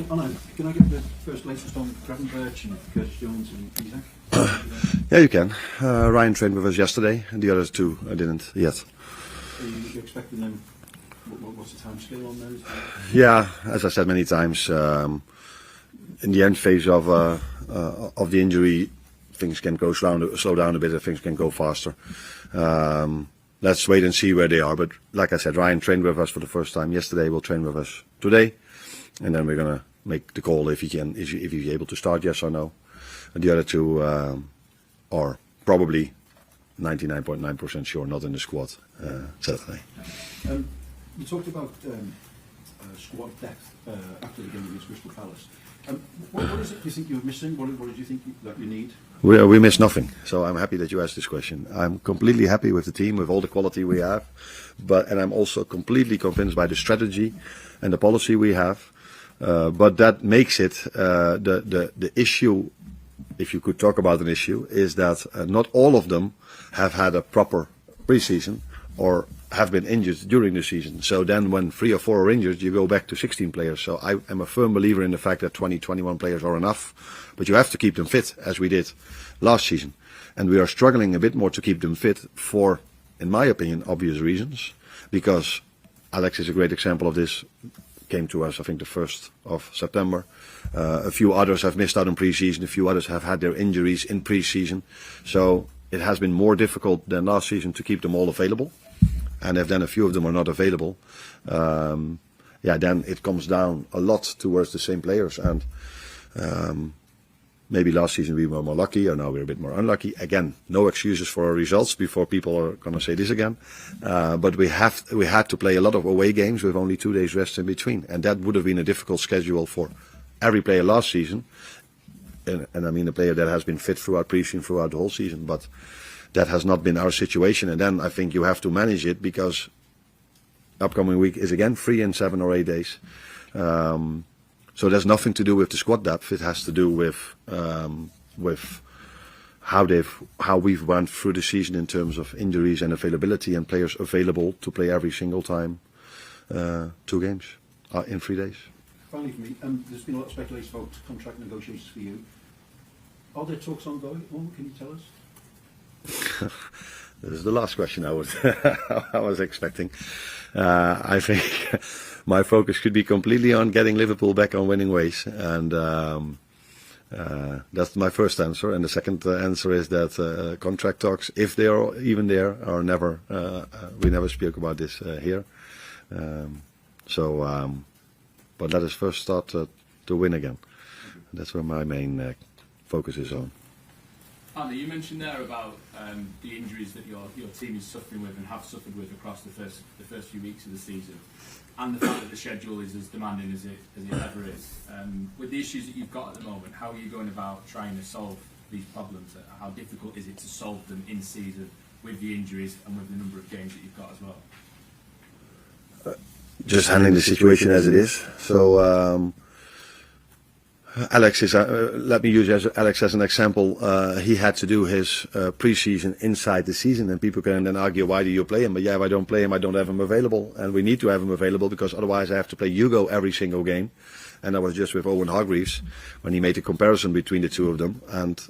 Arne, can I get the first latest on Gravenberch and Curtis Jones and Isaac? Yeah, you can. Ryan trained with us yesterday, and the other two didn't yet. Are you expecting them? What's the time scale on those? Yeah, as I said many times, in the end phase of the injury, things can go slow down a bit, and things can go faster. Let's wait and see where they are. But like I said, Ryan trained with us for the first time yesterday. Will train with us today, and then we're gonna make the call if he's able to start, yes or no. And the other two are probably 99.9% sure not in the squad Saturday. You talked about squad depth after the game against Crystal Palace. What is it you think you're missing? What did you think that you need? We miss nothing, so I'm happy that you asked this question. I'm completely happy with the team, with all the quality we have, and I'm also completely convinced by the strategy and the policy we have. But that makes it the issue, if you could talk about an issue, is that not all of them have had a proper pre-season or have been injured during the season. So then when 3 or 4 are injured, you go back to 16 players. So I am a firm believer in the fact that 20, 21 players are enough, but you have to keep them fit, as we did last season. And we are struggling a bit more to keep them fit for, in my opinion, obvious reasons, because Alex is a great example of this. Came to us, I think, the 1st of September. A few others have missed out on pre-season. A few others have had their injuries in pre-season. So it has been more difficult than last season to keep them all available. And if then a few of them are not available, then it comes down a lot towards the same players. And maybe last season we were more lucky, or now we're a bit more unlucky. Again, no excuses for our results before people are going to say this again. But we had to play a lot of away games with only 2 days rest in between. And that would have been a difficult schedule for every player last season. And I mean a player that has been fit throughout pre-season, throughout the whole season. But that has not been our situation, and then I think you have to manage it, because upcoming week is again free in 7 or 8 days. So there's nothing to do with the squad depth. It has to do with how we've went through the season in terms of injuries and availability, and players available to play every single time 2 games in 3 days. Finally, for me, there's been a lot of speculation about contract negotiations for you. Are there talks ongoing? Can you tell us? This is the last question I was expecting. I think my focus could be completely on getting Liverpool back on winning ways, and that's my first answer. And the second answer is that contract talks, if they are even there, are never. We never speak about this here. But let us first start to win again. That's where my main focus is on. Arne, you mentioned there about the injuries that your team is suffering with and have suffered with across the first few weeks of the season, and the fact that the schedule is as demanding as it ever is. With the issues that you've got at the moment, how are you going about trying to solve these problems? How difficult is it to solve them in season with the injuries and with the number of games that you've got as well? Just handling the situation as it is. So. Alex is. Let me use Alex as an example. He had to do his pre-season inside the season, and people can then argue, why do you play him? But yeah, if I don't play him, I don't have him available, and we need to have him available, because otherwise I have to play Hugo every single game. And I was just with Owen Hargreaves when he made a comparison between the two of them, and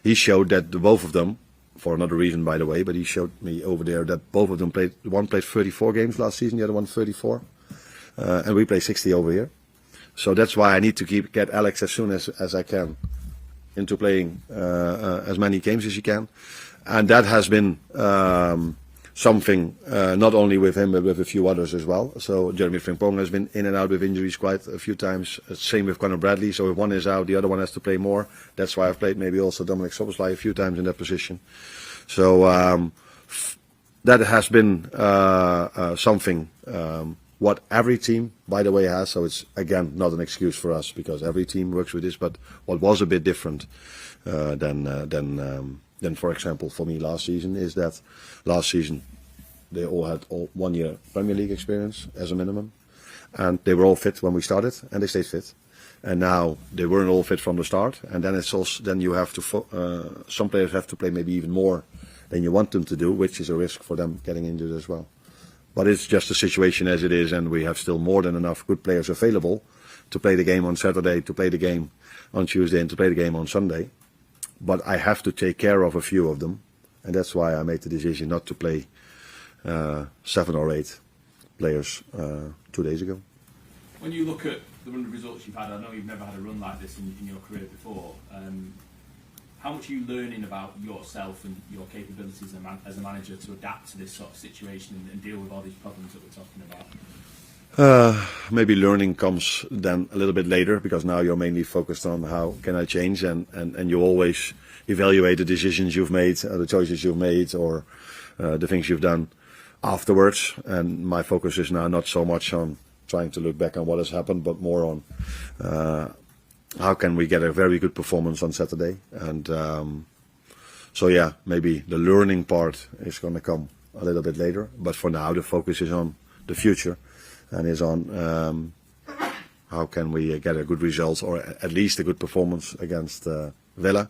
he showed that both of them, for another reason by the way, but he showed me over there that both of them played. One played 34 games last season, the other one 34, and we play 60 over here. So that's why I need to get Alex as soon as I can into playing as many games as he can. And that has been something not only with him but with a few others as well. So Jeremy Frimpong has been in and out with injuries quite a few times. Same with Conor Bradley. So if one is out, the other one has to play more. That's why I've played maybe also Dominic Szoboszlai a few times in that position. So that has been something what every team, by the way, has. So it's, again, not an excuse for us, because every team works with this. But what was a bit different than, for example, for me last season, is that last season they all had 1 year Premier League experience as a minimum. And they were all fit when we started, and they stayed fit. And now they weren't all fit from the start. And then it's also, then you have to, some players have to play maybe even more than you want them to do, which is a risk for them getting injured as well. But it's just the situation as it is, and we have still more than enough good players available to play the game on Saturday, to play the game on Tuesday, and to play the game on Sunday. But I have to take care of a few of them, and that's why I made the decision not to play 7 or 8 players 2 days ago. When you look at the run of results you've had, I know you've never had a run like this in your career before. How much are you learning about yourself and your capabilities as a manager to adapt to this sort of situation and deal with all these problems that we're talking about? Maybe learning comes then a little bit later, because now you're mainly focused on how can I change, and you always evaluate the decisions you've made, the choices you've made, or the things you've done afterwards. And my focus is now not so much on trying to look back on what has happened, but more on how can we get a very good performance on Saturday. And so yeah, maybe the learning part is going to come a little bit later, but for now the focus is on the future, and is on how can we get a good result, or at least a good performance against Villa,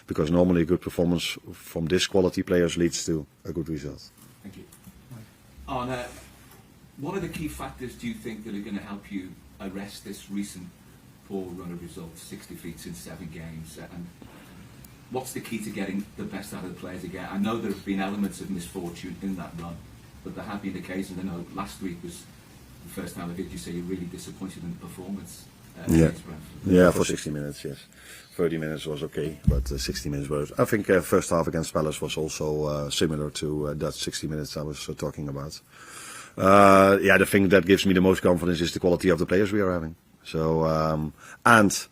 because normally a good performance from this quality players leads to a good result. Thank you. Arne, what are the key factors do you think that are going to help you arrest this recent poor run of results, 60 defeats in 7 games, and what's the key to getting the best out of the players again? I know there have been elements of misfortune in that run, but there have been occasions. I know last week was the first time I did you say you're really disappointed in the performance. Yeah, for 60 minutes, yes. 30 minutes was okay, but 60 minutes was. I think first half against Palace was also similar to that 60 minutes I was talking about. Yeah, the thing that gives me the most confidence is the quality of the players we are having. So and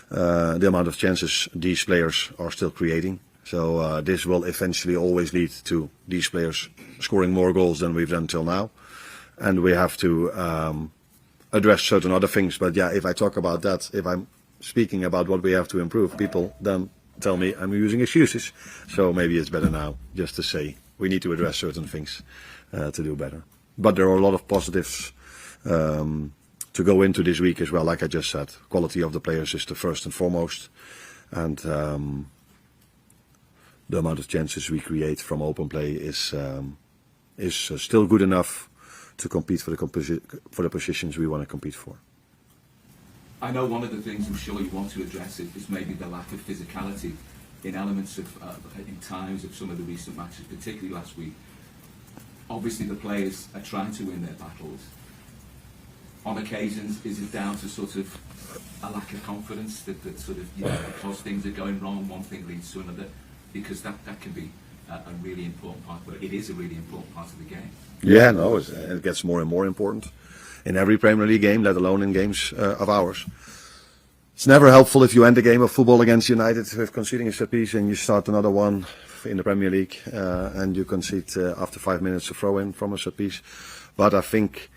the amount of chances these players are still creating. So this will eventually always lead to these players scoring more goals than we've done till now, and we have to address certain other things. But yeah, if I talk about that, if I'm speaking about what we have to improve, people then tell me I'm using excuses. So maybe it's better now just to say we need to address certain things to do better. But there are a lot of positives to go into this week as well. Like I just said, quality of the players is the first and foremost, and the amount of chances we create from open play is still good enough to compete for the positions we want to compete for. I know one of the things I'm sure you want to address is maybe the lack of physicality in elements of, in times of some of the recent matches, particularly last week. Obviously the players are trying to win their battles. On occasions, is it down to sort of a lack of confidence that sort of, you know, because things are going wrong, one thing leads to another? Because that can be a really important part, but it is a really important part of the game. Yeah, no, it gets more and more important in every Premier League game, let alone in games of ours. It's never helpful if you end a game of football against United with conceding a set piece and you start another one in the Premier League and you concede after 5 minutes a throw in from a set piece. But I think,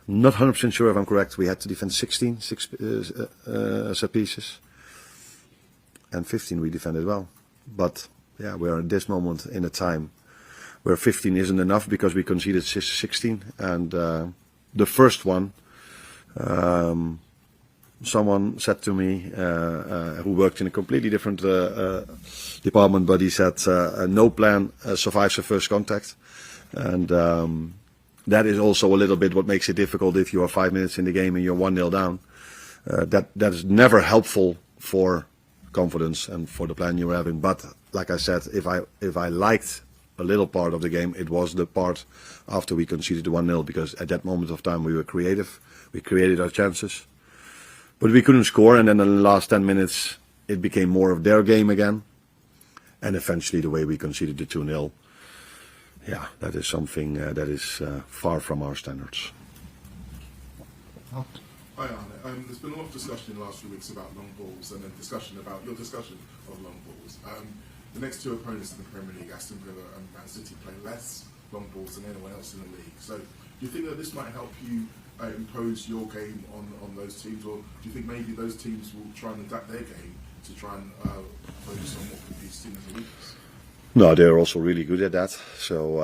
not 100% sure if I'm correct, we had to defend 16 set pieces, and 15 we defended well. But yeah, we are at this moment in a time where 15 isn't enough because we conceded 16, and the first one, someone said to me, who worked in a completely different department, but he said no plan survives the first contact, and that is also a little bit what makes it difficult if you are 5 minutes in the game and you're 1-0 down. That is never helpful for confidence and for the plan you're having. But like I said, if I liked a little part of the game, it was the part after we conceded the 1-0, because at that moment of time we were creative, we created our chances, but we couldn't score. And then in the last 10 minutes it became more of their game again, and eventually the way we conceded the 2-0, yeah, that is something that is far from our standards. Hi Arne, there's been a lot of discussion in the last few weeks about long balls, and then discussion about your discussion of long balls. The next 2 opponents in the Premier League, Aston Villa and Man City, play less long balls than anyone else in the league. So do you think that this might help you impose your game on those teams, or do you think maybe those teams will try and adapt their game to try and focus on what could be seen as a weakness? No, they're also really good at that. So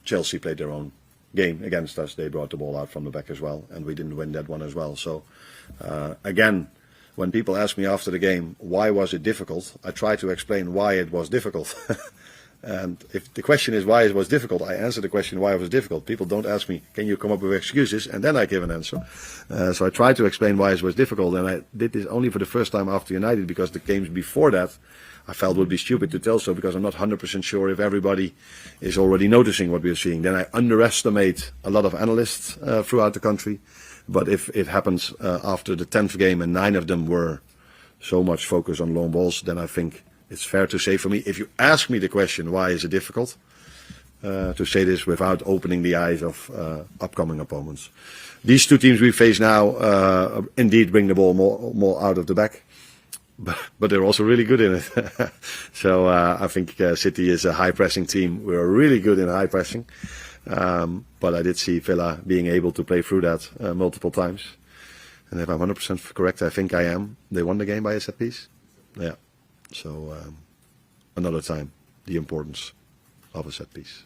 Chelsea played their own game against us. They brought the ball out from the back as well, and we didn't win that one as well. So again, when people ask me after the game, why was it difficult, I try to explain why it was difficult. And if the question is why it was difficult, I answer the question why it was difficult. People don't ask me, can you come up with excuses? And then I give an answer. So I try to explain why it was difficult. And I did this only for the first time after United, because the games before that I felt would be stupid to tell so, because I'm not 100% sure if everybody is already noticing what we're seeing. Then I underestimate a lot of analysts throughout the country. But if it happens after the 10th game and 9 of them were so much focused on long balls, then I think it's fair to say for me, if you ask me the question, why is it difficult, to say this without opening the eyes of upcoming opponents. These two teams we face now indeed bring the ball more out of the back, but they're also really good in it. So I think City is a high-pressing team. We're really good in high pressing, but I did see Villa being able to play through that multiple times. And if I'm 100% correct, I think I am. They won the game by a set piece. Yeah. So another time, the importance of a set piece.